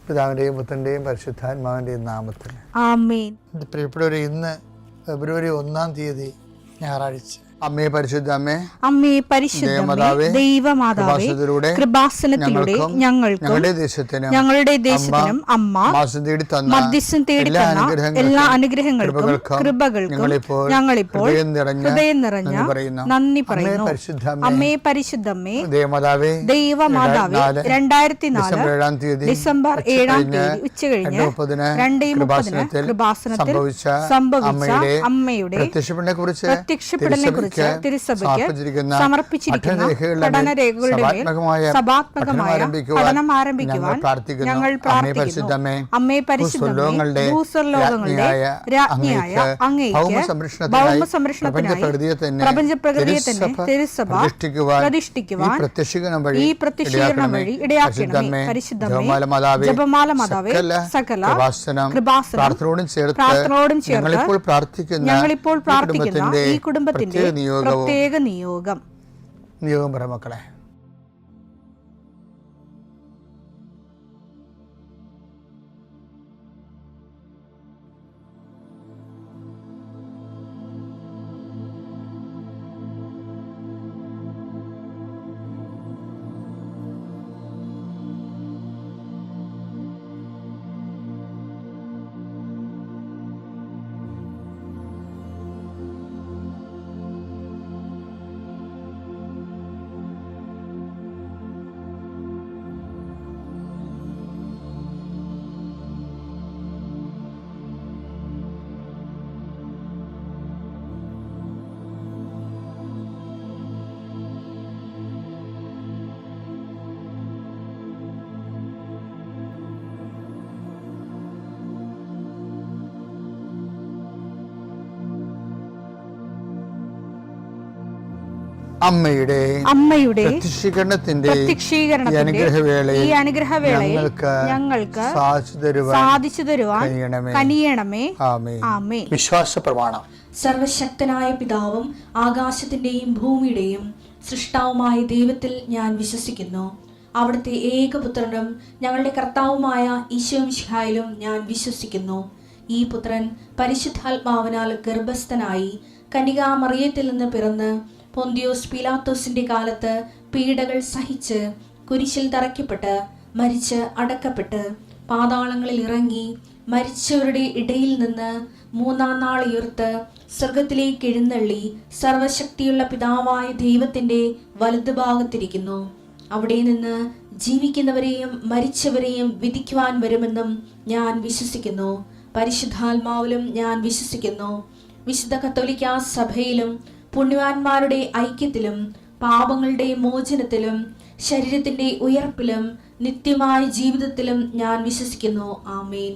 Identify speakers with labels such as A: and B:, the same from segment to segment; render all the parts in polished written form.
A: പിതാവിൻ്റെയും പുത്രൻ്റെയും പരിശുദ്ധാത്മാവിൻ്റെയും നാമത്തിൽ
B: ആമേൻ.
A: പ്രിയപ്പെട്ടവരെ, ഇന്ന് ഫെബ്രുവരി 1 ഞായറാഴ്ച. അമ്മേ പരിശുദ്ധ അമ്മേ,
B: അമ്മേ പരിശുദ്ധ ദൈവമാതാവേ, കൃപാസനത്തിലൂടെ ഞങ്ങൾക്കും ഞങ്ങളുടെ ദേശത്തിനും അമ്മ മധ്യസ്ഥം തേടി തന്ന എല്ലാ അനുഗ്രഹങ്ങൾക്കും കൃപകൾക്കും ഞങ്ങളിപ്പോൾ ഹൃദയം നിറഞ്ഞ നന്ദി പറയുന്നു. അമ്മേ പരിശുദ്ധമ്മേ ദൈവമാതാവേ, 2004 ഡിസംബർ 7 ഉച്ചകഴിഞ്ഞ് 2:30 കൃപാസനത്തിൽ സംഭവിച്ച അമ്മയുടെ പ്രത്യക്ഷപ്പെടലിനെ കുറിച്ച് തിരുസഭയ്ക്ക് സമർപ്പിച്ചിരിക്കുന്ന പഠനരേഖകളുടെ മേൽ സഭാത്മകമായ പഠനം ആരംഭിക്കുവാൻ ഞങ്ങൾ പ്രാർത്ഥിക്കുന്നു. അമ്മേ പരിശുദ്ധമേ, ഭൂസ്വർലോകങ്ങളുടെ രാജ്ഞിയായ അങ്ങേയ്ക്ക് ഭൗമസംരക്ഷണത്തിനായി പ്രപഞ്ചപ്രകൃതിയെ തന്നെ തിരുസഭ പ്രതിഷ്ഠിക്കുവാൻ ഈ പ്രത്യക്ഷീകരണം വഴി ഇടയാക്കണമേ. പരിശുദ്ധമേ, ജപമാല മാതാവേ, സകല കൃപാസനം പ്രാർത്ഥനയോടും ചേർത്ത് ഞങ്ങളിപ്പോൾ പ്രാർത്ഥിക്കുന്ന ഈ കുടുംബത്തിന്റെ പ്രത്യേക നിയോഗം
A: പറ മക്കളെ.
B: അമ്മയുടെ
A: പ്രത്യക്ഷീകരണത്തിന്റെ ഈ അനുഗ്രഹവേളയിൽ ഞങ്ങൾക്ക് സാധിച്ചു തരുവാൻ കനിയണമേ. ആമേൻ. വിശ്വാസ പ്രമാണം.
C: സർവശക്തനായ പിതാവും ആകാശത്തിന്റെയും ഭൂമിയുടെയും സൃഷ്ടാവുമായ ദൈവത്തിൽ ഞാൻ വിശ്വസിക്കുന്നു. അവിടുത്തെ ഏകപുത്രനും ഞങ്ങളുടെ കർത്താവുമായ ഈശോമിശിഹായിലും ഞാൻ വിശ്വസിക്കുന്നു. ഈ പുത്രൻ പരിശുദ്ധാത്മാവിനാൽ ഗർഭസ്ഥനായി കന്യകാമറിയത്തിൽ നിന്ന് പിറന്ന് പൊന്തിയോസ് പീലാത്തോസിന്റെ കാലത്ത് പീഡകൾ സഹിച്ച് കുരിശിൽ തറയ്ക്കപ്പെട്ട് മരിച്ച് അടക്കപ്പെട്ട് പാതാളങ്ങളിൽ ഇറങ്ങി മരിച്ചവരുടെ ഇടയിൽ നിന്ന് 3-ാം നാൾ ഉയർത്ത് സ്വർഗത്തിലേക്ക് എഴുന്നള്ളി സർവശക്തിയുള്ള പിതാവായ ദൈവത്തിന്റെ വലതുഭാഗത്തിരിക്കുന്നു. അവിടെ നിന്ന് ജീവിക്കുന്നവരെയും മരിച്ചവരെയും വിധിക്കുവാൻ വരുമെന്നും ഞാൻ വിശ്വസിക്കുന്നു. പരിശുദ്ധാത്മാവിലും ഞാൻ വിശ്വസിക്കുന്നു. വിശുദ്ധ കത്തോലിക്കാ സഭയിലും പുണ്യവാന്മാരുടെ ഐക്യത്തിലും പാപങ്ങളുടെ മോചനത്തിലും ശരീരത്തിന്റെ ഉയർപ്പിലും നിത്യമായ ജീവിതത്തിലും ഞാൻ വിശ്വസിക്കുന്നു. ആമേൻ.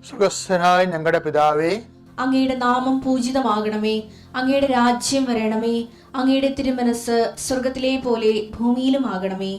A: സ്വർഗ്ഗസ്ഥനായ ഞങ്ങളുടെ പിതാവേ,
C: അങ്ങയുടെ നാമം പൂജിതമാകണമേ. അങ്ങയുടെ രാജ്യം വരണമേ. അങ്ങയുടെ തിരുമനസ് സ്വർഗത്തിലെ പോലെ ഭൂമിയിലും ആകണമേ.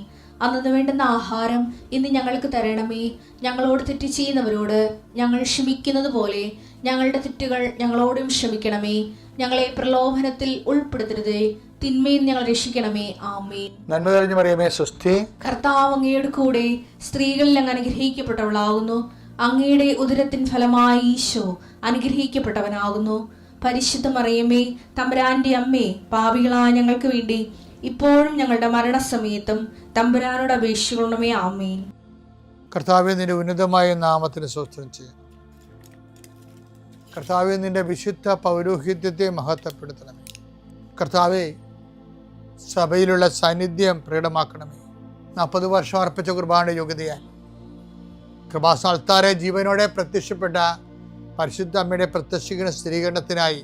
C: അന്നു വേണ്ടുന്ന ആഹാരം ഇന്ന് ഞങ്ങൾക്ക് തരണമേ. ഞങ്ങളോട് തെറ്റ് ചെയ്യുന്നവരോട് ഞങ്ങൾ ക്ഷമിക്കുന്നത് പോലെ ഞങ്ങളുടെ തെറ്റുകൾ ഞങ്ങളോടും ക്ഷമിക്കണമേ. ഞങ്ങളെ പ്രലോഭനത്തിൽ ഉൾപ്പെടുത്തരുതേ, തിന്മയിൽ ഞങ്ങൾ രക്ഷിക്കണമേ. ആമേൻ.
A: നന്മ നിറഞ്ഞ മറിയമേ, സ്വസ്തി.
C: കർത്താവ് അങ്ങയുടെ കൂടെ സ്ത്രീകളിൽ അങ്ങ് അനുഗ്രഹിക്കപ്പെട്ടവളാകുന്നു. അങ്ങയുടെ ഉദരത്തിൻ ഫലമായി ഈശോ അനുഗ്രഹിക്കപ്പെട്ടവനാകുന്നു. പരിശുദ്ധ മറിയമേ, തമ്പുരാന്റെ അമ്മേ, പാപികളായ ഞങ്ങൾക്ക് വേണ്ടി ഇപ്പോഴും ഞങ്ങളുടെ മരണസമയത്തും തമ്പുരാനോട് അപേക്ഷിക്കണമേ. ആമേൻ.
A: കർത്താവേ, നിന്റെ ഉന്നതമായ നാമത്തിന് സ്തോത്രം ചെയ്യുന്നു. കർത്താവേ, നിന്റെ വിശുദ്ധ പൗരോഹിത്യത്തെ മഹത്വപ്പെടുത്തണമേ. കർത്താവേ, സഭയിലുള്ള സാന്നിധ്യം പ്രകടമാക്കണമേ. 40 വർഷം അർപ്പിച്ച കുർബാനയുടെ യോഗ്യതയാൽ കൃപാസ്ഥാനത്താരെ ജീവനോടെ പ്രത്യക്ഷപ്പെട്ട പരിശുദ്ധ അമ്മയുടെ പ്രത്യക്ഷീകരണ സ്ഥിരീകരണത്തിനായി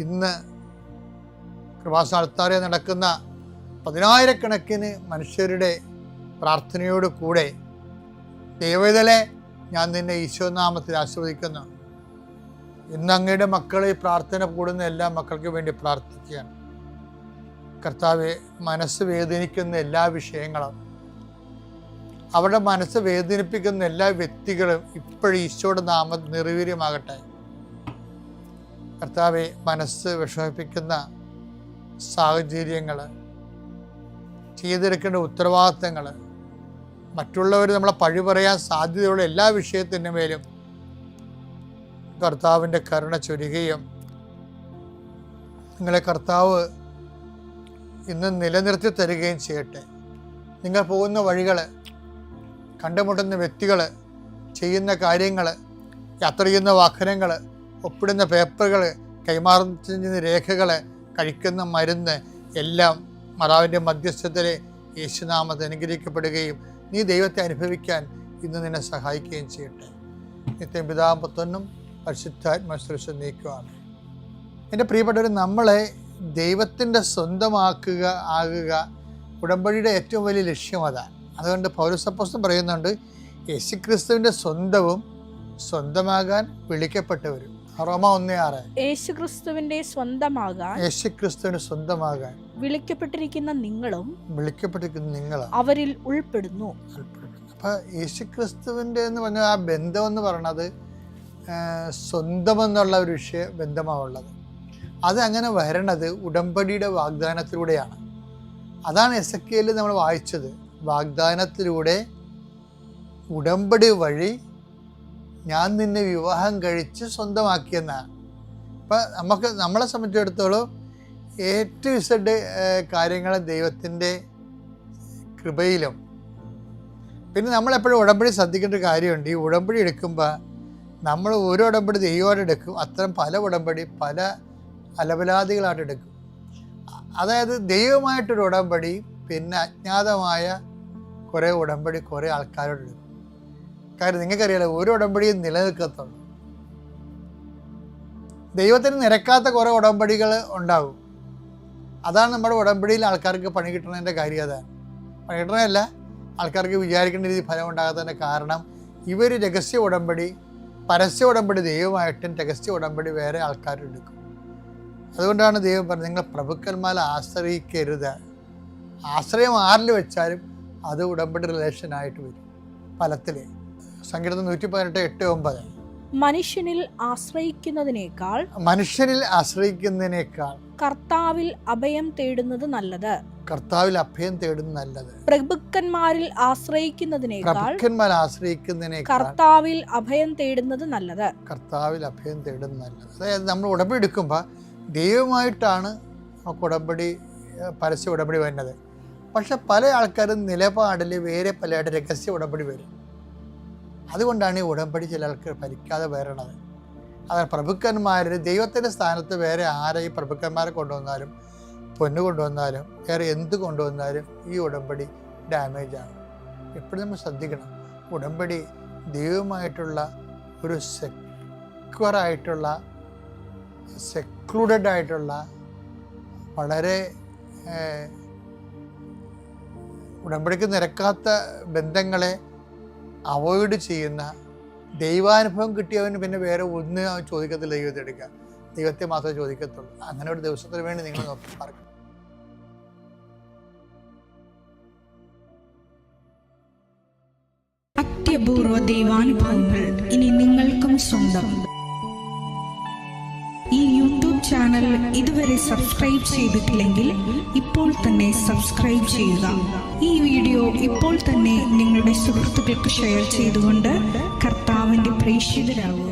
A: ഇന്ന് കൃപാസ്ഥാനത്താരെ നടക്കുന്ന 10,000-കണക്കിന് മനുഷ്യരുടെ പ്രാർത്ഥനയോട് കൂടെ ദൈവവേദലെ ഞാൻ നിന്നെ ഈശോനാമത്തിൽ ആശീർവദിക്കുന്നു. ഇന്ന് അങ്ങയുടെ മക്കളെ പ്രാർത്ഥന കൂടുന്ന എല്ലാ മക്കൾക്ക് വേണ്ടി പ്രാർത്ഥിക്കുകയാണ്. കർത്താവെ, മനസ്സ് വേദനിക്കുന്ന എല്ലാ വിഷയങ്ങളും, അവരുടെ മനസ്സ് വേദനിപ്പിക്കുന്ന എല്ലാ വ്യക്തികളും ഇപ്പോഴും ഈശോയുടെ നാമം നിർവീര്യമാകട്ടെ. കർത്താവെ, മനസ്സ് വിഷമിപ്പിക്കുന്ന സാഹചര്യങ്ങൾ, ചെയ്തെടുക്കേണ്ട ഉത്തരവാദിത്തങ്ങൾ, മറ്റുള്ളവർ നമ്മളെ പഴി പറയാൻ സാധ്യതയുള്ള എല്ലാ വിഷയത്തിൻ്റെ മേലും കർത്താവിൻ്റെ കരുണ ചൊരിയുകയും നിങ്ങളെ കർത്താവ് ഇന്ന് നിലനിർത്തി തരികയും ചെയ്യട്ടെ. നിങ്ങൾ പോകുന്ന വഴികൾ, കണ്ടുമുട്ടുന്ന വ്യക്തികൾ, ചെയ്യുന്ന കാര്യങ്ങൾ, യാത്ര ചെയ്യുന്ന വാഹനങ്ങൾ, ഒപ്പിടുന്ന പേപ്പറുകൾ, കൈമാറുന്ന രേഖകൾ, കഴിക്കുന്ന മരുന്ന് എല്ലാം മാതാവിൻ്റെ മധ്യസ്ഥത്തിൽ യേശുനാമത്തിൽ അനുഗ്രഹിക്കപ്പെടുകയും നീ ദൈവത്തെ അനുഭവിക്കാൻ ഇന്ന് നിന്നെ സഹായിക്കുകയും ചെയ്യട്ടെ. നിത്യം പിതാവും പുത്രനും പരിശുദ്ധാത്മാശ്രേഷ്ഠ നീക്കുവാണ്. എൻ്റെ പ്രിയപ്പെട്ടവർ, നമ്മളെ ദൈവത്തിൻ്റെ സ്വന്തമാക്കുക ആകുക ഉടമ്പടിയുടെ ഏറ്റവും വലിയ ലക്ഷ്യം അതാണ്. അതുകൊണ്ട് പൗലോസപ്പോസ്തലൻ പറയുന്നുണ്ട്, യേശുക്രിസ്തുവിൻ്റെ സ്വന്തവും സ്വന്തമാകാൻ വിളിക്കപ്പെട്ടവരും. റോമ 1:6
B: യേശുക്രിസ്തുവിന്റെ സ്വന്തമാകാൻ
A: വിളിക്കപ്പെട്ടിരിക്കുന്ന നിങ്ങളും
B: അവരിൽ ഉൾപ്പെടുന്നു.
A: അപ്പൊ യേശുക്രിസ്തുവിന്റെ എന്ന് പറഞ്ഞാൽ ആ ബന്ധം എന്ന് പറയുന്നത് സ്വന്തമെന്നുള്ള ഒരു ബന്ധമാണുള്ളത്. അത് അങ്ങനെ വരണത് ഉടമ്പടിയുടെ വാഗ്ദാനത്തിലൂടെയാണ്. അതാണ് എസെക്കിയേലിൽ നമ്മൾ വായിച്ചത്. വാഗ്ദാനത്തിലൂടെ ഉടമ്പടി വഴി ഞാൻ നിന്നെ വിവാഹം കഴിച്ച് സ്വന്തമാക്കിയെന്നാണ്. അപ്പം നമ്മളെ സംബന്ധിച്ചിടത്തോളം A-Z കാര്യങ്ങൾ ദൈവത്തിൻ്റെ കൃപയിലും. പിന്നെ നമ്മളെപ്പോഴും ഉടമ്പടി ശ്രദ്ധിക്കേണ്ട ഒരു കാര്യമുണ്ട്. ഈ ഉടമ്പടി എടുക്കുമ്പോൾ നമ്മൾ ഓരോ ഉടമ്പടി ദൈവമായിട്ട് എടുക്കും. അത്തരം പല ഉടമ്പടി പല അലപലാദികളായിട്ട് എടുക്കും. അതായത് ദൈവമായിട്ടൊരു ഉടമ്പടി, പിന്നെ അജ്ഞാതമായ കുറേ ഉടമ്പടി കുറേ ആൾക്കാരോട് എടുക്കും. കാര്യം നിങ്ങൾക്കറിയാലോ, ഓരോ ഉടമ്പടിയും നിലനിൽക്കത്തുള്ളൂ. ദൈവത്തിന് നിരക്കാത്ത കുറേ ഉടമ്പടികൾ ഉണ്ടാകും. അതാണ് നമ്മുടെ ഉടമ്പടിയിൽ ആൾക്കാർക്ക് പണി കിട്ടുന്നതിൻ്റെ കാര്യം. അതാണ് പണി കിട്ടണമല്ല, ആൾക്കാർക്ക് വിചാരിക്കേണ്ട രീതി ഫലം ഉണ്ടാകാത്തതിൻ്റെ കാരണം ഇവർ രഹസ്യ ഉടമ്പടി, പരസ്യ ഉടമ്പടി ദൈവമായിട്ടും രഹസ്യ ഉടമ്പടി വേറെ ആൾക്കാരെടുക്കും. അതുകൊണ്ടാണ് ദൈവം പറഞ്ഞത്, നിങ്ങൾ പ്രഭുക്കന്മാരെ ആശ്രയിക്കരുത്. ആശ്രയം ആരിൽ വെച്ചാലും അത് ഉടമ്പടി റിലേഷനായിട്ട് വരും. ഫലത്തിൽ സങ്കീർത്തനം 118:8-9
B: മനുഷ്യനിൽ ആശ്രയിക്കുന്നതിനേക്കാൾ കർത്താവിൽ അഭയം തേടുന്നത് നല്ലത്. പ്രഭുക്കന്മാരിൽ ആശ്രയിക്കുന്നതിനേക്കാൾ കർത്താവിൽ അഭയം തേടുന്നത് നല്ലത്.
A: അതായത് നമ്മൾ ഉടമ്പടി എടുക്കുമ്പോൾ ദൈവമായിട്ടാണ് നമുക്ക് ഉടമ്പടി, പരസ്യ ഉടമ്പടി വരുന്നത്. പക്ഷെ പല ആൾക്കാരും നിലപാടിൽ വേറെ പലയായിട്ട് രഹസ്യ ഉടമ്പടി വരും. അതുകൊണ്ടാണ് ഈ ഉടമ്പടി ചില ആൾക്കാർ ഭരിക്കാതെ വരണത്. അതായത് പ്രഭുക്കന്മാർ ദൈവത്തിൻ്റെ സ്ഥാനത്ത് വേറെ ആരെ ഈ പ്രഭുക്കന്മാരെ കൊണ്ടുവന്നാലും പൊന്നു കൊണ്ടുവന്നാലും വേറെ എന്ത് കൊണ്ടുവന്നാലും ഈ ഉടമ്പടി ഡാമേജാണ്. എപ്പോഴും നമ്മൾ ശ്രദ്ധിക്കണം. ഉടമ്പടി ദൈവമായിട്ടുള്ള ഒരു സെക്ലൂഡഡ് ആയിട്ടുള്ള വളരെ ഉടമ്പടിക്ക് നിരക്കാത്ത ബന്ധങ്ങളെ അവോയ്ഡ് ചെയ്യുന്ന, ദൈവാനുഭവം കിട്ടിയവന് പിന്നെ വേറെ ഒന്നും ചോദിക്കത്തില്ല. ദൈവത്തെ എടുക്കുക, ദൈവത്തെ മാത്രമേ ചോദിക്കത്തുള്ളൂ. അങ്ങനെ ഒരു ദിവസത്തിന് വേണ്ടി നിങ്ങൾ നോക്കി പാർക്കണം.
B: അത്യപൂർവ ദൈവാനുഭവങ്ങൾ ഇനി നിങ്ങൾക്കും സ്വന്തം. ഈ യൂട്യൂബ് ചാനൽ ഇതുവരെ സബ്സ്ക്രൈബ് ചെയ്തിട്ടില്ലെങ്കിൽ ഇപ്പോൾ തന്നെ സബ്സ്ക്രൈബ് ചെയ്യുക. ഈ വീഡിയോ ഇപ്പോൾ തന്നെ നിങ്ങളുടെ സുഹൃത്തുക്കൾക്ക് ഷെയർ ചെയ്തുകൊണ്ട് കർത്താവിൻ്റെ പ്രേക്ഷിതരാകുക.